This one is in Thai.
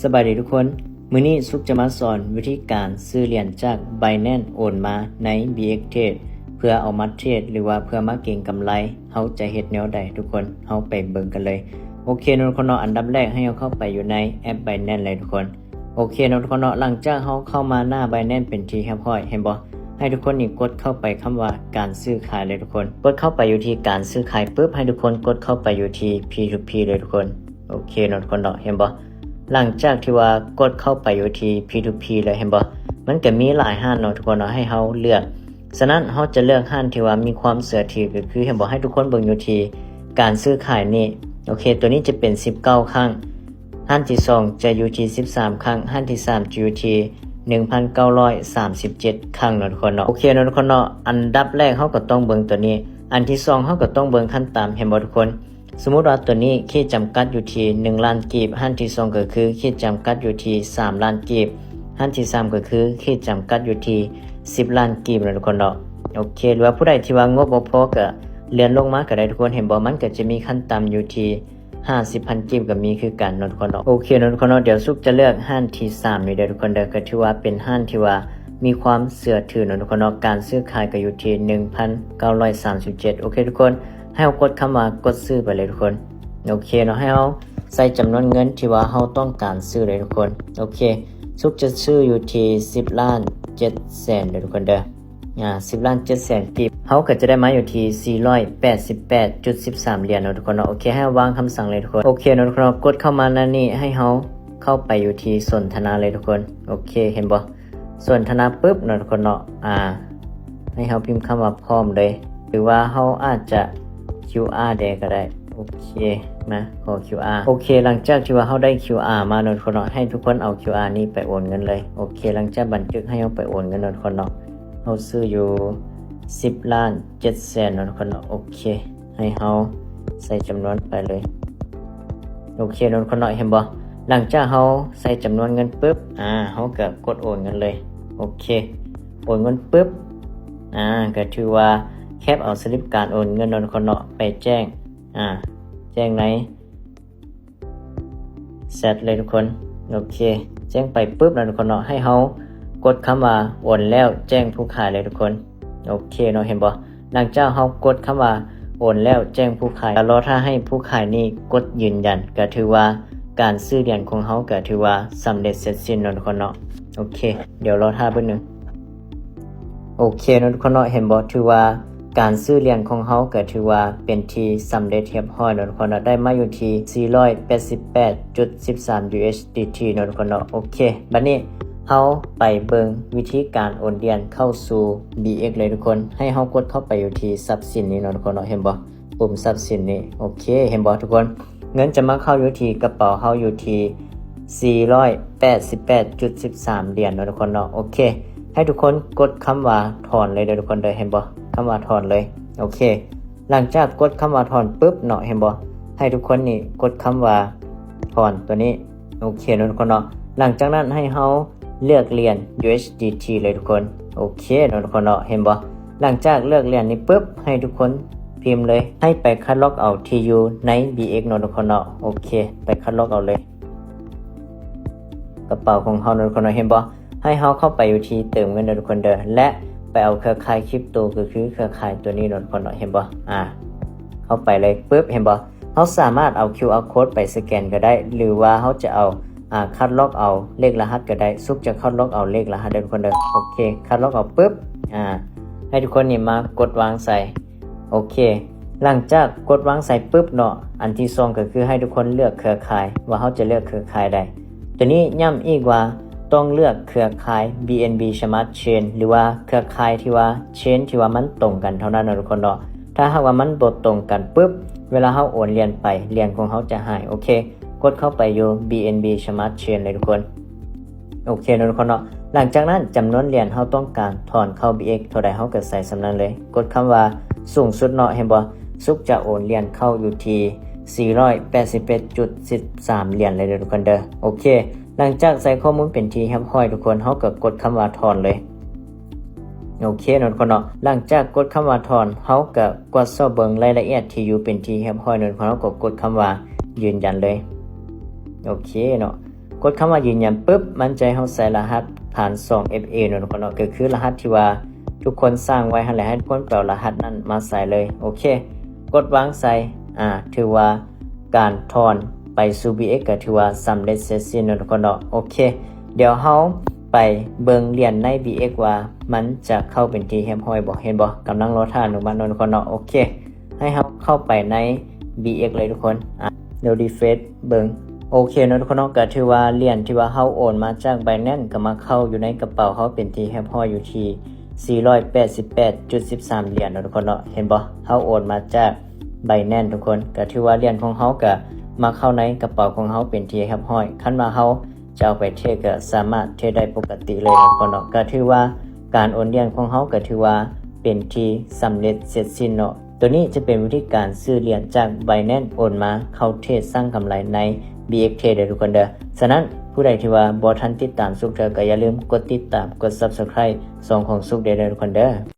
สบายดีทุกคนมื้อนี้สุขจะมาสอนวิธีการซื้อเหรียญจาก Binance โอนมาใน BX Trade เพื่อเอามาเทรดหรือว่าเพื่อมาเก็งกำไรเฮาจะเฮ็ดแนวใดทุกคนเฮาไปเบิ่งกันเลยโอเคทุกคนเนาะอันดับแรกให้เฮาเข้าไปอยู่ในแอป Binance เลยทุกคนโอเคทุกคนเนาะหลังจากเฮาเข้ามาหน้า Binance เป็นที่เรียบร้อยเห็นบ่ให้ทุกคนนี่กดเข้าไปคำว่าการซื้อขายเลยทุกคนกดเข้าไปอยู่ที่การซื้อขายปึ๊บให้ทุกคนกดเข้าไปอยู่ที่ P2P เลยทุกคนโอเคทุกคนเนาะเห็นบ่หลังจากที่ว่ากดเข้าไปอยู่ที่ P2P เลยเห็นบ่มันก็มีหลายห้างเนาะทุกคนเนาะให้เฮาเลือกฉะนั้นเฮาจะเลือกห้างที่ว่ามีความเชื่อถือก็คือเห็นบ่ให้ทุกคนเบิ่งอยู่ที่การซื้อขายนี่โอเคตัวนี้จะเป็น19ครั้งห้างที่2จะอยู่ที่13ครั้งห้างที่3จะอยู่ที่1937 ครั้งเนาะทุกคนเนาะโอเคเนาะทุกคนเนาะอันดับแรกเฮาก็ต้องเบิ่งตัวนี้อันที่2เฮาก็ต้องเบิ่งขั้นตามเห็นบ่ทุกคนสมมุติว่าตัวนี้ขีดจำกัดอยู่ที่1ล้านกีบขั้นที่2ก็คือขีดจำกัดอยู่ที่3ล้านกีบขั้นที่3ก็คือขีดจำกัดอยู่ที่10ล้านกีบเนาะทุกคนเนาะโอเคหรือว่าผู้ใดที่ว่างบบ่พอก็เลื่อนลงมาก็ได้ทุกคนเห็นบ่มันก็จะมีขั้นต่ำอยู่ที่50,000 กิบก็มีคือกันเนาะทุกคนเนาะโอเคเนาะทุกคนเนาะเดี๋ยวซุกจะเลือกห้างที่3นี่เด้อทุกคนเด้อก็ถือว่าเป็นห้างที่ว่ามีความเชื่อถือเนาะทุกคนเนาะการซื้อขายก็อยู่ที่1937โอเคทุกคนให้เรากดคำว่ากดซื้อไปเลยทุกคนโอเคเนาะให้เราใส่จำนวนเงินที่ว่าเราต้องการซื้อเลยทุกคนโอเคซุกจะซื้ออยู่ที่10ล้าน7แสนเด้อทุกคนเด้อ10ล้าน7แสนกีบเขาก็จะได้มาอยู่ที่488.13 เหรียญเนาะทุกคนเนาะโอเคให้วางคำสั่งเลยทุกคนโอเคเนาะทุกคนกดเข้ามานั่นนี่ให้เขาเข้าไปอยู่ที่สนทนาเลยทุกคนโอเคเห็นบ่สนทนาปุ๊บเนาะทุกคนเนาะให้เขาพิมพ์คำว่าพร้อมเลยหรือว่าเขาอาจจะ QR ได้ก็ได้โอเคนะขอ QR โอเคหลังจากที่ว่าเขาได้ QR มาเนาะทุกคนเนาะให้ทุกคนเอา QR นี้ไปโอนเงินเลยโอเคหลังจากบันทึกให้เขาไปโอนเงินเนาะทุกคนเนาะเขาซื้ออยู่10ล้าน7แสนเนาะทุกคนเนาะโอเคให้เขาใส่จำนวนไปเลยโอเคเนาะทุกคนเนาะเห็นบ่หลังจากเขาใส่จำนวนเงินปุ๊บเขาก็กดโอนเงินเลยโอเคโอนเงินปุ๊บก็ถือว่าแคปเอาสลิปการโอนเงินเนาะทุกคนเนาะไปแจ้งแจ้งในแชทเลยทุกคนโอเคแจ้งไปปุ๊บเนาะทุกคนเนาะให้เขากดคำว่าโอนแล้วแจ้งผู้ขายเลยทุกคนโอเคเนาะเห็นบ่หลังจากเฮากดคำว่าโอนแล้วแจ้งผู้ขายแล้วรอถ้าให้ผู้ขายนี่กดยืนยันก็ถือว่าการซื้อเหรียญของเฮาก็ถือว่าสำเร็จเสร็จสิ้นเนาะทุกคนเนาะโอเคเดี๋ยวรอท่าแป๊บนึงโอเคเนาะทุกคนเนาะเห็นบ่ถือว่าการซื้อเหรียญของเฮาก็ถือว่าเป็นที่สำเร็จเรียบร้อยเนาะทุกคนเนาะได้มาอยู่ที่488.13 USDT เนาะทุกคนเนาะโอเคบัดนี้เฮาไปเบิ่งวิธีการโอนเหรียญเข้าสู่ BX เลยทุกคนให้เฮากดเข้าไปอยู่ที่ทรัพย์สินนี้เนาะทุกคนเนาะเห็นบ่ปุ่มทรัพย์สินนี้โอเคเห็นบ่ทุกคนเงินจะมาเข้าอยู่ที่กระเป๋าเฮาอยู่ที่488.13 เหรียญเนาะทุกคนเนาะโอเคให้ทุกคนกดคำว่าถอนเลยเด้อทุกคนเด้อเห็นบ่คำว่าถอนเลยโอเคหลังจากกดคำว่าถอนปุ๊บเนาะเห็นบ่ให้ทุกคนนี่กดคำว่าถอนตัวนี้โอเคเนาะทุกคนเนาะหลังจากนั้นให้เฮาเลือกเหรียญ USDT เลยทุกคนโอเคเนาะทุกคนเนาะเห็นบ่หลังจากเลือกเหรียญนี้ปุ๊บให้ทุกคนพิมพ์เลยให้ไปคัดลอกเอา TU ใน BX เนาะทุกคนเนาะโอเคไปคัดลอกเอาเลยกระเป๋าของเฮาเนาะทุกคนเนาะเห็นบ่ให้เฮาเข้าไปอยู่ที่เติมเงินเนาะทุกคนเด้อและไปเอาเครือข่ายคริปโตก็คือเครือข่ายตัวนี้เนาะทุกคนเนาะเห็นบ่เข้าไปเลยปุ๊บเห็นบ่เฮาสามารถเอา QR code ไปสแกนก็ได้หรือว่าเฮาจะเอาคัดลอกเอาเลขรหัสก็ได้ซุกจะคัดลอกเอาเลขรหัสเด้อทุกคนเด้อโอเคคัดลอกเอาปุ๊บให้ทุกคนนี่มากดวางใส่โอเคหลังจากกดวางใส่ปุ๊บเนาะอันที่2ก็คือให้ทุกคนเลือกเครือข่ายว่าเฮาจะเลือกเครือข่ายใดตัวนี้ย้ำอีกว่าต้องเลือกเครือข่าย BNB Smart Chain หรือว่าเครือข่ายที่ว่า Chain ที่ว่ามันตรงกันเท่านั้นนะทุกคนเนาะถ้าหากว่ามันบ่ตรงกันปุ๊บเวลาเฮาโอนเหรียญไปเหรียญของเฮาจะหายโอเคกดเข้าไปอยู่ BNB Smart Chain เลยทุกคนโอเคนะทุกคนเนาะหลังจากนั้นจำนวนเหรียญเฮาต้องการถอนเข้า BX เท่าใดเฮาก็ใส่สำนั้นเลยกดคำว่าสูงสุดเนาะเห็นบ่ซุกจะโอนเหรียญเข้าอยู่ที่481.13 เหรียญเลยทุกคนเด้อโอเคหลังจากใส่ข้อมูลเป็นที่เรียบร้อยทุกคนเฮาก็กดคำว่าถอนเลยโอเคเนาะทุกคนเนาะหลังจากกดคำว่าถอนเฮาก็กดเสิร์ชเบิ่งรายละเอียดที่อยู่เป็นที่เรียบร้อยเนาะทุกคนเฮาก็กดคำว่ายืนยันเลยโอเคเนาะ กดคำว่ายืนยันปุ๊บมันจะให้เฮาใส่รหัสผ่าน 2FA เนาะทุกคนเนาะก็คือรหัสที่ว่าทุกคนสร้างไว้หั่นแหละให้ทุกคนไปเอารหัสนั้นมาใส่เลยโอเคกดวางใส่ถือว่าการถอนไปสู่ BX ก็ถือว่าสำเร็จเสร็จสิ้นเนาะทุกคนเนาะโอเคเดี๋ยวเฮาไปเบิ่งเรียนใน BX ว่ามันจะเข้าเป็นที่เรียบร้อยบ่เห็นบ่กำลังรอท่าอนุมัติเนาะทุกคนเนาะโอเคให้เฮาเข้าไปใน BX เลยทุกคนเดี๋ยวรีเฟรชเบิ่งโอเคเนาะทุกคนเนาะก็ถือว่าเหรียญที่ว่าเฮาโอนมาจาก Binance ก็มาเข้าอยู่ในกระเป๋าเฮาเป็นที่เรียบร้อยอยู่ที่488.13 เหรียญเนาะทุกคนเนาะเห็นบ่เฮาโอนมาจาก Binance ทุกคนก็ถือว่าเหรียญของเฮาก็มาเข้าในกระเป๋าของเฮาเป็นที่เรียบร้อยคันว่าเฮาจะเอาไปเทรดก็สามารถเทรดได้ปกติเลยทุกคนเนาะก็ถือว่าการโอนเหรียญของเฮาก็ถือว่าเป็นที่สำเร็จเสร็จสิ้นเนาะตัวนี้จะเป็นวิธีการซื้อเหรียญจาก Binance โอนมาเข้าเทรดสร้างกำไรใน BX Trade เด้อทุกคนเด้อฉะนั้นผู้ใดที่ว่าบ่ทันติดตามสุขเธอก็อย่าลืมกดติดตามกด Subscribe ส่องของสุขเด้อทุกคนเด้อ